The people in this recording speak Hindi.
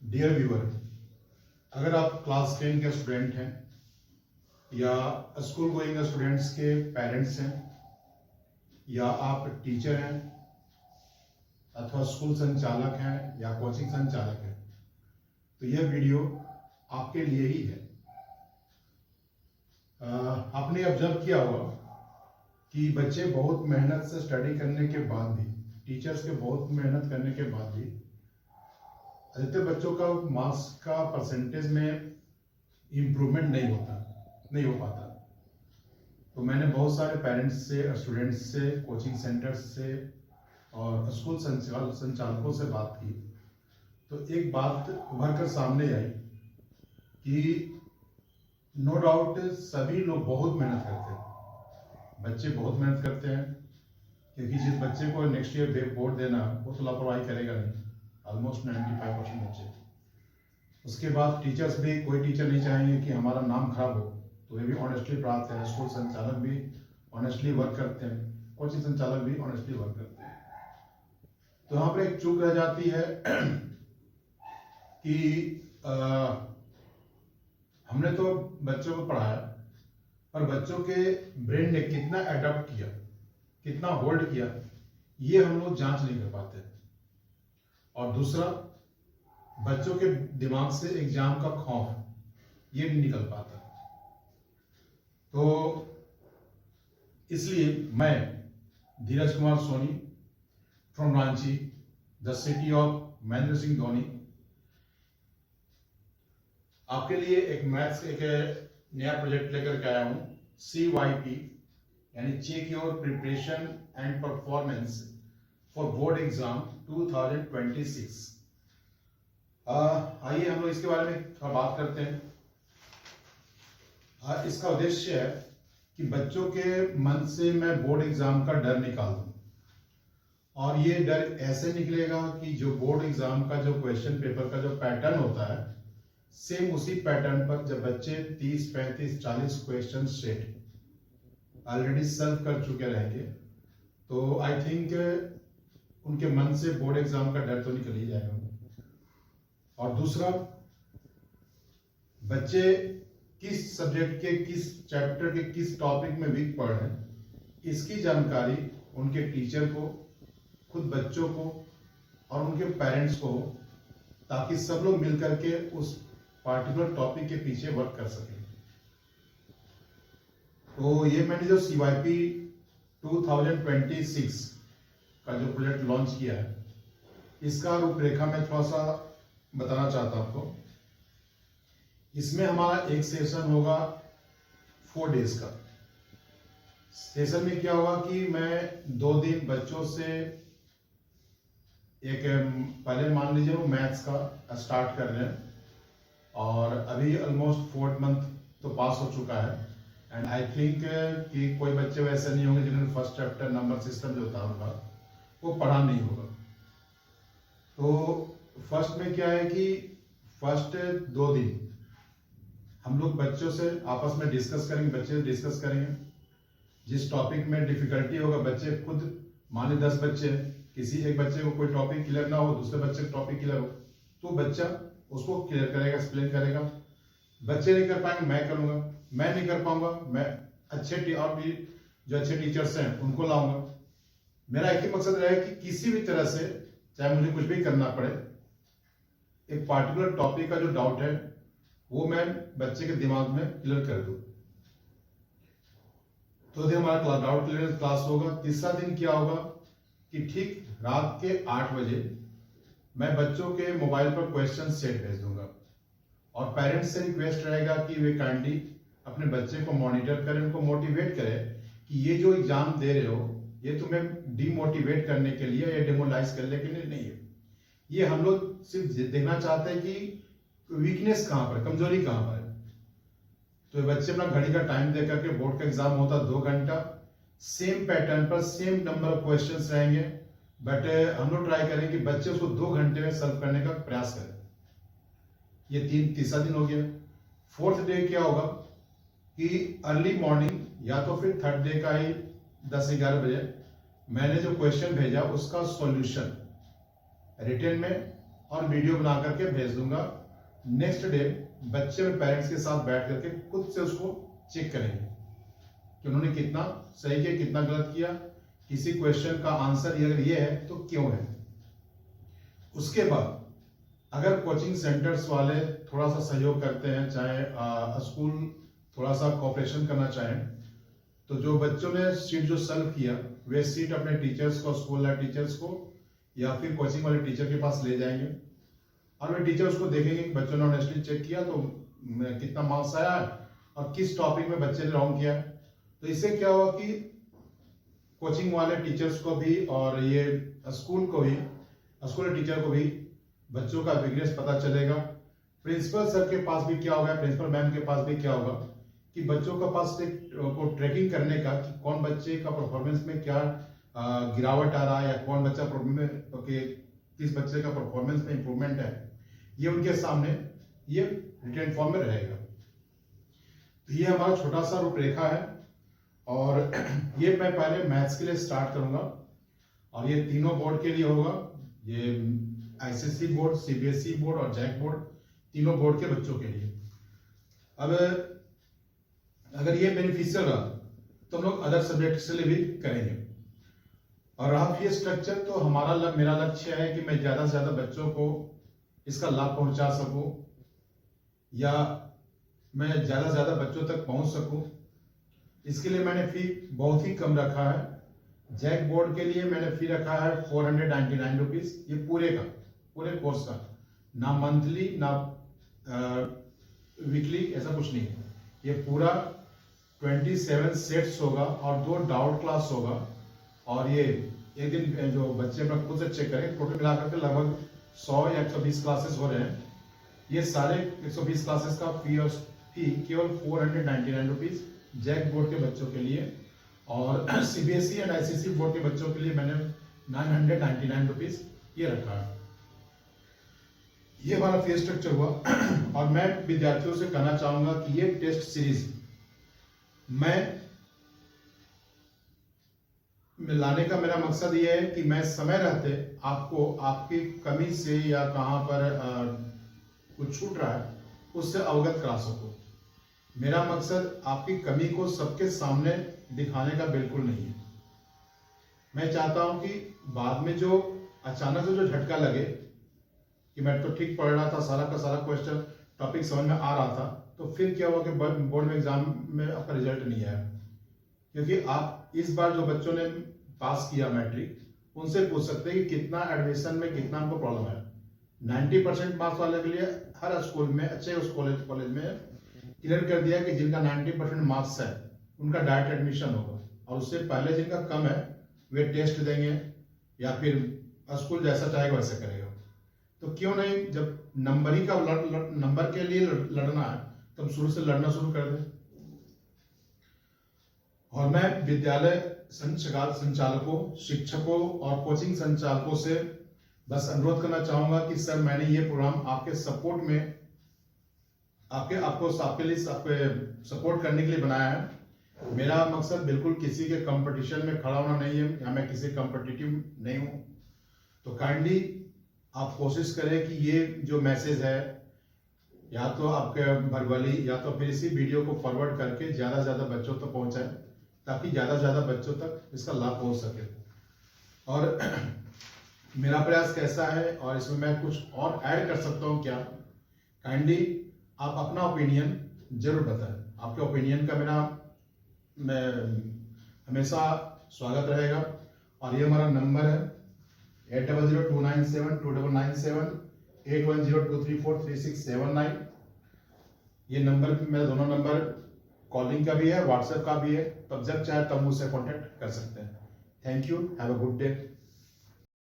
डियर व्यूअर, अगर आप क्लास 10 के स्टूडेंट हैं या स्कूल गोइंग स्टूडेंट्स के पेरेंट्स हैं या आप टीचर हैं अथवा स्कूल संचालक हैं या कोचिंग संचालक हैं, तो यह वीडियो आपके लिए ही है। आपने ऑब्जर्व किया होगा कि बच्चे बहुत मेहनत से स्टडी करने के बाद भी, टीचर्स के बहुत मेहनत करने के बाद भी अधिकतर बच्चों का मार्क्स का परसेंटेज में इम्प्रूवमेंट नहीं हो पाता। तो मैंने बहुत सारे पेरेंट्स से, स्टूडेंट्स से, कोचिंग सेंटर्स से और स्कूल संचालकों से बात की, तो एक बात उभर कर सामने आई कि नो डाउट सभी लोग बहुत मेहनत करते हैं, बच्चे बहुत मेहनत करते हैं, क्योंकि जिस बच्चे को नेक्स्ट ईयर बोर्ड देना वो तो लापरवाही करेगा नहीं, ऑलमोस्ट 95% बच्चे। उसके बाद टीचर्स भी, कोई टीचर नहीं चाहेंगे कि हमारा नाम खराब हो, तो वे भी ऑनेस्टली पढ़ाते हैं, स्कूल संचालक भी ऑनेस्टली वर्क करते हैं, कोचिंग संचालक भी ऑनेस्टली वर्क करते हैं। तो यहाँ पर एक चूक रह जाती है कि हमने तो बच्चों को पढ़ाया, पर बच्चों के ब्रेन ने कितना एडॉप्ट किया, कितना होल्ड किया, ये हम लोग जांच नहीं कर पाते। और दूसरा, बच्चों के दिमाग से एग्जाम का खौफ ये नहीं निकल पाता। तो इसलिए मैं Dheeraj Kumar Soni from Ranchi, the city of Mahendra Singh Dhoni, आपके लिए एक मैथ्स एक नया प्रोजेक्ट लेकर के आया हूं, CYP यानी check your preparation and performance for board exam 2026। आइए हम लोग इसके बारे में थोड़ा बात करते हैं। इसका उद्देश्य है कि बच्चों के मन से मैं बोर्ड एग्जाम का डर निकाल दूं, और ये डर ऐसे निकलेगा कि जो बोर्ड एग्जाम का जो क्वेश्चन पेपर का जो पैटर्न होता है, सेम उसी पैटर्न पर जब बच्चे 30, 35, 40 क्वेश्चन सेट ऑलरेडी सॉल्व कर चुके रहेंगे, तो आई थिंक उनके मन से बोर्ड एग्जाम का डर तो निकल ही जाएगा। और दूसरा, बच्चे किस सब्जेक्ट के, किस चैप्टर के, किस टॉपिक में वीक पढ़ रहे हैं, इसकी जानकारी उनके टीचर को, खुद बच्चों को और उनके पेरेंट्स को हो, ताकि सब लोग मिलकर के उस पार्टिकुलर टॉपिक के पीछे वर्क कर सकें। तो ये मैंने जो CYP 2026 का जो प्रोजेक्ट लॉन्च किया है, इसका रूपरेखा मैं थोड़ा सा बताना चाहता हूं आपको। इसमें हमारा एक सेशन होगा 4 डेज का। सेशन में क्या होगा कि मैं 2 दिन बच्चों से एक, पहले मान लीजिए वो मैथ्स का स्टार्ट कर रहे हैं, और अभी ऑलमोस्ट 4th मंथ तो पास हो चुका है, एंड आई थिंक कि कोई बच्चे वैसे नहीं होंगे जिन्होंने फर्स्ट चैप्टर नंबर सिस्टम जो होता है उनका वो पढ़ा नहीं होगा। तो फर्स्ट में क्या है कि फर्स्ट 2 दिन हम लोग बच्चों से आपस में डिस्कस करेंगे, बच्चे डिस्कस करेंगे, जिस टॉपिक में डिफिकल्टी होगा बच्चे खुद, मान ली 10 बच्चे, किसी एक बच्चे को कोई टॉपिक क्लियर ना हो, दूसरे बच्चे को टॉपिक क्लियर हो, तो बच्चा उसको क्लियर करेगा, एक्सप्लेन करेगा। बच्चे नहीं कर पाएंगे, मैं करूंगा, मैं नहीं कर पाऊंगा, मैं अच्छे और भी जो अच्छे टीचर्स हैं उनको लाऊंगा। मेरा एक ही मकसद रहेगा कि किसी भी तरह से, चाहे मुझे कुछ भी करना पड़े, एक पार्टिकुलर टॉपिक का जो डाउट है वो मैं बच्चे के दिमाग में क्लियर कर दूं। तो दिन हमारा डाउट क्लियर क्लास होगा। तीसरा दिन क्या होगा कि ठीक रात के 8 बजे मैं बच्चों के मोबाइल पर क्वेश्चन सेट भेज दूंगा, और पेरेंट्स से रिक्वेस्ट रहेगा कि वे काइंडली अपने बच्चे को मॉनिटर करें, उनको मोटिवेट करें कि ये जो एग्जाम दे रहे हो ये तुम्हें डिमोटिवेट करने के लिए या डिमोरलाइज करने के लिए नहीं है। ये हम लोग सिर्फ देखना चाहते हैं कि वीकनेस कहां पर, कमजोरी कहां पर है। तो बच्चे अपना घड़ी का टाइम दे करके, बोर्ड का एग्जाम होता 2 घंटा, सेम पैटर्न पर सेम नंबर ऑफ क्वेश्चंस रहेंगे, बट हम लोग ट्राई करें कि बच्चे उसको 2 घंटे में सॉल्व करने का प्रयास करें। ये तीसरा दिन हो गया। 4th डे क्या होगा कि अर्ली मॉर्निंग, या तो फिर 3rd डे का ही 10-11 बजे मैंने जो क्वेश्चन भेजा उसका सॉल्यूशन रिटन में और वीडियो बना करके भेज दूंगा। नेक्स्ट डे बच्चे और पेरेंट्स के साथ बैठ करके खुद से उसको चेक करेंगे कि उन्होंने कितना सही किया, कितना गलत किया, किसी क्वेश्चन का आंसर अगर ये है तो क्यों है। उसके बाद अगर कोचिंग सेंटर्स वाले थोड़ा सा सहयोग करते हैं, चाहे स्कूल थोड़ा सा कोऑपरेशन करना चाहें, तो जो बच्चों ने सीट जो सॉल्व किया वे सीट अपने टीचर्स को, स्कूल लाइफ टीचर्स को या फिर कोचिंग वाले टीचर के पास ले जाएंगे और वे टीचर उसको देखेंगे कि बच्चों ने ऑनेस्टली चेक किया तो कितना मार्क्स आया है और किस टॉपिक में बच्चे ने रॉन्ग किया है। तो इससे क्या हुआ कि कोचिंग वाले टीचर्स को भी और ये स्कूल को भी, स्कूल टीचर को भी बच्चों का वीकनेस पता चलेगा। प्रिंसिपल सर के पास भी क्या होगा, प्रिंसिपल मैम के पास भी क्या होगा कि बच्चों के पास को ट्रैकिंग करने का कि कौन बच्चे का परफॉर्मेंस में क्या गिरावट आ रहा है या कौन बच्चा किस बच्चे का परफॉर्मेंस में इंप्रूवमेंट है, ये उनके सामने ये रिटन फॉर्म में रहेगा। तो ये हमारा छोटा सा रूपरेखा है और ये मैं पहले मैथ्स के लिए स्टार्ट करूंगा और ये तीनों बोर्ड के लिए होगा। ये आईसीएसई बोर्ड, सीबीएसई बोर्ड और जैक बोर्ड, तीनों बोर्ड के बच्चों के लिए। अब अगर ये बेनिफिशियल रहा तो हम लोग अदर सब्जेक्ट के लिए भी करेंगे। और रहा फीस स्ट्रक्चर, तो मेरा लक्ष्य है कि मैं ज्यादा से ज्यादा बच्चों को इसका लाभ पहुंचा सकूं या मैं ज्यादा से ज्यादा बच्चों तक पहुंच सकूं। इसके लिए मैंने फी बहुत ही कम रखा है। जैक बोर्ड के लिए मैंने फी रखा है 499 रुपीज, ये पूरे कोर्स का, ना मंथली ना वीकली, ऐसा कुछ नहीं है। ये पूरा 27 सेट्स होगा और 2 डाउट क्लास होगा और ये एक दिन जो बच्चे अपना खुद से चेक करें, टोटल मिलाकर के लगभग 100 या 120 क्लासेस हो रहे हैं। ये सारे 120 क्लासेस का फी केवल 499 रुपीज जैक बोर्ड के बच्चों के लिए और सीबीएसई एंड आईसीएसई बोर्ड के बच्चों के लिए मैंने 999 रुपीज ये रखा है। ये हमारा फीस स्ट्रक्चर हुआ और मैं विद्यार्थियों से कहना चाहूंगा कि ये टेस्ट सीरीज मैं लाने का मेरा मकसद ये है कि मैं समय रहते आपको आपकी कमी से या कहां पर कुछ छूट रहा है उससे अवगत करा सकूं। मेरा मकसद आपकी कमी को सबके सामने दिखाने का बिल्कुल नहीं है। मैं चाहता हूं कि बाद में जो अचानक से जो झटका लगे कि मैं तो ठीक पढ़ रहा था, सारा का सारा क्वेश्चन टॉपिक समझ में आ रहा था, तो फिर क्या हुआ कि बोर्ड में एग्जाम में आपका रिजल्ट नहीं आया। क्योंकि आप इस बार जो बच्चों ने पास किया मैट्रिक, उनसे पूछ सकते हैं कि कितना एडमिशन में कितना हमको प्रॉब्लम है। 90% मार्क्स वाले के लिए हर स्कूल में, अच्छे उस कॉलेज में क्लियर कर दिया कि जिनका 90% मार्क्स है उनका डायरेक्ट एडमिशन होगा और उससे पहले जिनका कम है वे टेस्ट देंगे या फिर स्कूल जैसा चाहेगा वैसा करेगा। तो क्यों नहीं, जब नंबर के लिए लड़ना है तो हम शुरू से लड़ना शुरू कर दें। और मैं विद्यालय संचालकों, शिक्षकों और कोचिंग संचालकों से बस अनुरोध करना चाहूंगा कि सर मैंने ये प्रोग्राम आपके सपोर्ट में आपके लिए सपोर्ट करने के लिए बनाया है। मेरा मकसद बिल्कुल किसी के कंपटीशन में खड़ा होना नहीं है या मैं किसी कॉम्पिटिटिव नहीं हूं। तो काइंडली आप कोशिश करें कि ये जो मैसेज है या तो आपके वर्बली या तो फिर इसी वीडियो को फॉरवर्ड करके ज्यादा से ज्यादा बच्चों तक पहुंचाएं ताकि ज्यादा से ज्यादा बच्चों तक इसका लाभ पहुंच सके। और मेरा प्रयास कैसा है और इसमें मैं कुछ और ऐड कर सकता हूं क्या, काइंडली आप अपना ओपिनियन जरूर बताएं। आपके ओपिनियन का मैं हमेशा स्वागत रहेगा। और ये हमारा नंबर है 8002972997 8102343679। ये नंबर मेरा दोनों नंबर कॉलिंग का भी है, व्हाट्सएप का भी है, तब जब चाहे तब मुझसे कॉन्टेक्ट कर सकते हैं। Thank you, have a good day.